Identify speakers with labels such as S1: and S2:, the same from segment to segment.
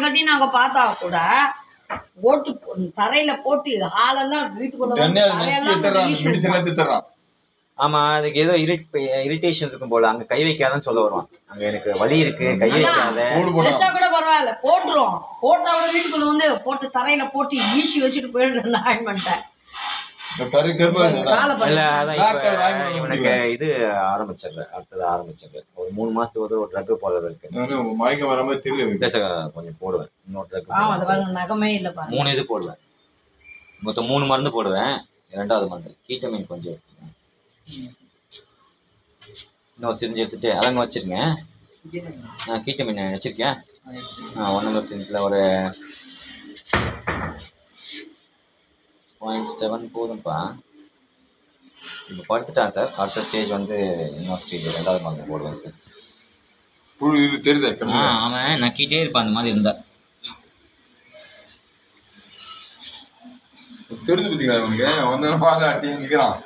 S1: கட்டி நாங்க பார்த்தா கூட ஓட்டு தரையில போட்டு ஹாலெல்லாம் வீட்டுக்குள்ள.
S2: ஆமா, அதுக்கு ஏதோ இரிட்டேஷன் இருக்கும் போல, அங்க கை வைக்காதன்னு சொல்ல வருவான். அங்க எனக்கு வலி இருக்கு, கை வைக்காத.
S1: வச்சா கூட பரவாயில்ல, போட்டுரும். போட்டா கூட வீட்டுக்குள்ள வந்து போட்டு தரையில போட்டு ஈசி வச்சுட்டு போயிடுது ஆயின்மெண்ட்டை. இவனுக்கு இது ஆரம்பிச்சிடுறேன், அடுத்தது ஆரம்பிச்சிடுறேன். ஒரு 3 மாசத்துக்கு ஒரு ட்ரக் போடுறது இருக்கு.
S3: மயக்கம் வர மாதிரி தெரியல,
S2: கொஞ்சம் போடுவேன். இன்னொரு ட்ரக்
S1: நகமே இல்ல,
S2: 3 இது போடுவேன். மொத்தம் 3 மருந்து போடுவேன். 2வது மருந்து கீட்டமின் கொஞ்சம் எடுத்துக்கேன். இன்னொரு சிரிஞ்சு எடுத்துட்டு அதங்க வச்சிருங்க. நான் கீட்டமின் வச்சிருக்கேன். 1 நம்பர் சிரிஞ்சில் ஒரு 0.7 போதும்ப்பா. இப்போ படுத்துட்டான் சார். அடுத்த ஸ்டேஜ் வந்து இன்னொரு ஸ்டேஜ் 2வது மருந்து போடுவேன் சார்.
S3: தெரியுது.
S2: அவன் நக்கிட்டே இருப்பான் அந்த மாதிரி இருந்தா.
S3: தெரிஞ்சு பார்த்தீங்களா இவனுக்கு வந்து பாதி நிற்கிறான்.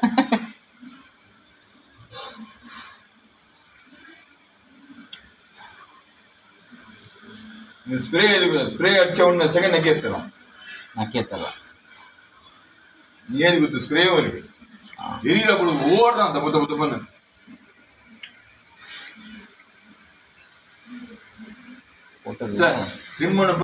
S3: இந்த ஸ்ப்ரே ஸ்ப்ரே அடிச்ச உடனே செகண்ட் நக்கி எடுத்துடலாம். நீ ஏது கொடுத்த ஸ்ப்ரேவும் இருக்கு. எரியில கூட ஓடுறான் தப்பு தப்பு தப்புன்னு. சார் திருமணம்